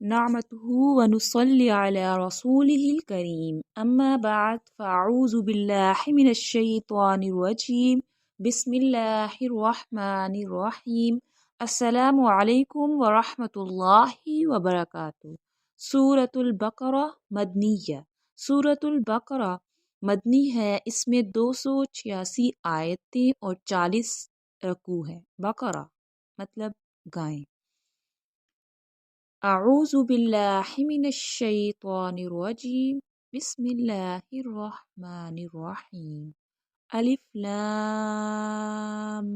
نعمته ونصلي على رسوله الكريم أما بعد فأعوذ بالله من الشيطان الرجيم بسم الله الرحمن الرحيم السلام علیکم ورحمۃ اللہ وبرکاتہ۔ سورۃ البقرہ مدنیہ۔ سورۃ البقرہ مدنی ہے، اس میں 286 آیتیں اور 40 رکوع ہیں۔ بقرہ مطلب گائیں۔ اعوذ باللہ من الشیطان الرجیم بسم اللہ الرحمن الرحیم الف لام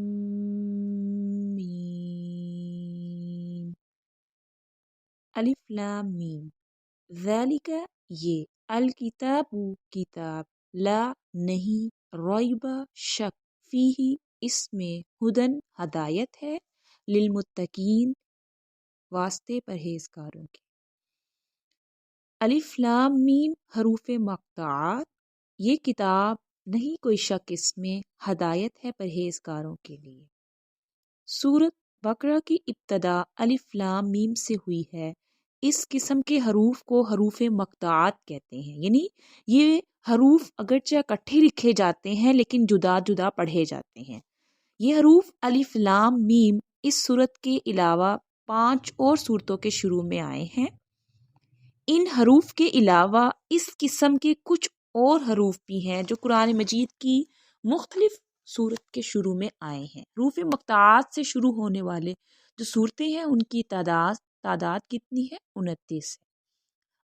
میم الف لام میم ذالک یہ الکتاب کتاب لا نہیں ریب شک فیہ اس میں ہدن ہدایت ہے للمتقین واسطے پرہیزگاروں کے۔ الف لام میم حروف مقطوعات، یہ کتاب نہیں کوئی شک اس میں ہدایت ہے پرہیزگاروں کے لیے۔ سورۃ بقرہ کی ابتدا الف لام میم سے ہوئی ہے۔ اس قسم کے حروف کو حروف مقطوعات کہتے ہیں، یعنی یہ حروف اگرچہ اکٹھے لکھے جاتے ہیں لیکن جدا جدا پڑھے جاتے ہیں۔ یہ حروف الف لام میم اس سورت کے علاوہ 5 اور سورتوں کے شروع میں آئے ہیں۔ ان حروف کے علاوہ اس قسم کے کچھ اور حروف بھی ہیں جو قرآن مجید کی مختلف سورت کے شروع میں آئے ہیں۔ حروف مقطوعات سے شروع ہونے والے جو صورتیں ہیں ان کی تعداد کتنی ہے؟ 29 ہے۔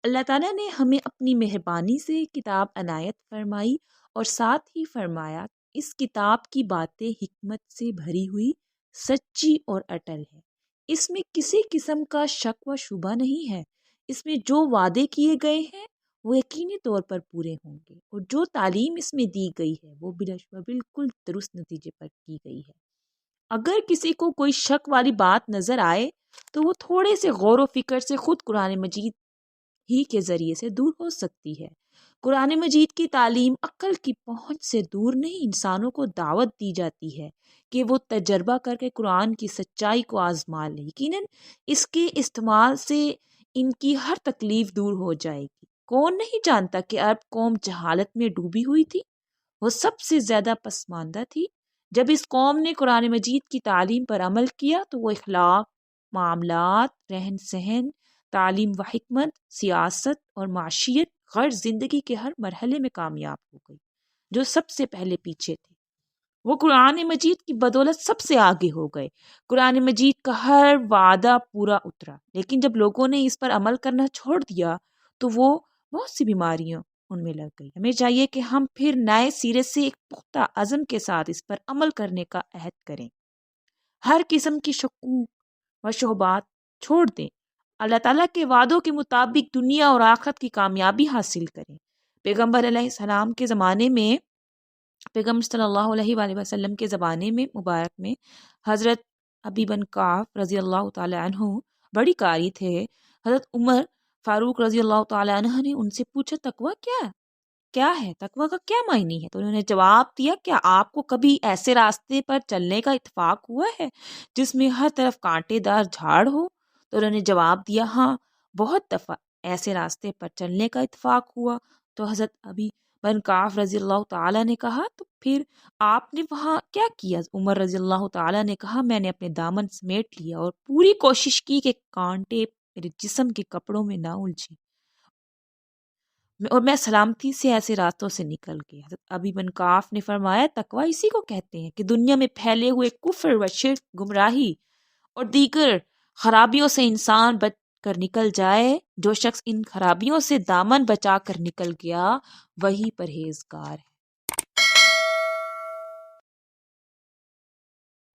اللہ تعالیٰ نے ہمیں اپنی مہربانی سے کتاب عنایت فرمائی اور ساتھ ہی فرمایا اس کتاب کی باتیں حکمت سے بھری ہوئی، سچی اور اٹل ہے۔ اس میں کسی قسم کا شک و شبہ نہیں ہے۔ اس میں جو وعدے کیے گئے ہیں وہ یقینی طور پر پورے ہوں گے، اور جو تعلیم اس میں دی گئی ہے وہ بلا شبہ بالکل درست نتیجے پر کی گئی ہے۔ اگر کسی کو کوئی شک والی بات نظر آئے تو وہ تھوڑے سے غور و فکر سے خود قرآن مجید ہی کے ذریعے سے دور ہو سکتی ہے۔ قرآن مجید کی تعلیم عقل کی پہنچ سے دور نہیں، انسانوں کو دعوت دی جاتی ہے کہ وہ تجربہ کر کے قرآن کی سچائی کو آزما لیں۔ یقیناً اس کے استعمال سے ان کی ہر تکلیف دور ہو جائے گی۔ کون نہیں جانتا کہ عرب قوم جہالت میں ڈوبی ہوئی تھی، وہ سب سے زیادہ پسماندہ تھی۔ جب اس قوم نے قرآن مجید کی تعلیم پر عمل کیا تو وہ اخلاق، معاملات، رہن سہن، تعلیم و حکمت، سیاست اور معاشیت، غرض زندگی کے ہر مرحلے میں کامیاب ہو گئی۔ جو سب سے پہلے پیچھے تھے وہ قرآن مجید کی بدولت سب سے آگے ہو گئے۔ قرآن مجید کا ہر وعدہ پورا اترا، لیکن جب لوگوں نے اس پر عمل کرنا چھوڑ دیا تو وہ بہت سی بیماریاں ان میں لگ گئی۔ ہمیں چاہیے کہ ہم پھر نئے سرے سے ایک پختہ عزم کے ساتھ اس پر عمل کرنے کا عہد کریں، ہر قسم کی شکوک و شبہات چھوڑ دیں، اللہ تعالیٰ کے وعدوں کے مطابق دنیا اور آخرت کی کامیابی حاصل کریں۔ پیغمبر علیہ السلام کے زمانے میں، پیغمبر صلی اللہ علیہ وآلہ وسلم کے زمانے میں مبارک میں حضرت ابی بن کعب رضی اللہ تعالی عنہ بڑی قاری تھے۔ حضرت عمر فاروق رضی اللہ تعالی عنہ نے ان سے پوچھا تقویٰ کیا ہے، تقویٰ کا کیا معنی ہے؟ تو انہوں نے جواب دیا، کیا آپ کو کبھی ایسے راستے پر چلنے کا اتفاق ہوا ہے جس میں ہر طرف کانٹے دار جھاڑ ہو؟ تو انہوں نے جواب دیا، ہاں بہت دفعہ ایسے راستے پر چلنے کا اتفاق ہوا۔ تو حضرت ابی بن کعب رضی اللہ تعالیٰ نے کہا، تو پھر آپ نے وہاں کیا کیا؟ عمر رضی اللہ تعالیٰ نے کہا، میں نے اپنے دامن سمیٹ لیا اور پوری کوشش کی کہ کانٹے میرے جسم کے کپڑوں میں نہ الجھیں، اور میں سلامتی سے ایسے راستوں سے نکل گیا۔ حضرت ابی بن کعب نے فرمایا، تقویٰ اسی کو کہتے ہیں کہ دنیا میں پھیلے ہوئے کفر و شرک، گمراہی اور دیگر خرابیوں سے انسان بچ کر نکل جائے۔ جو شخص ان خرابیوں سے دامن بچا کر نکل گیا وہی پرہیزگار ہے۔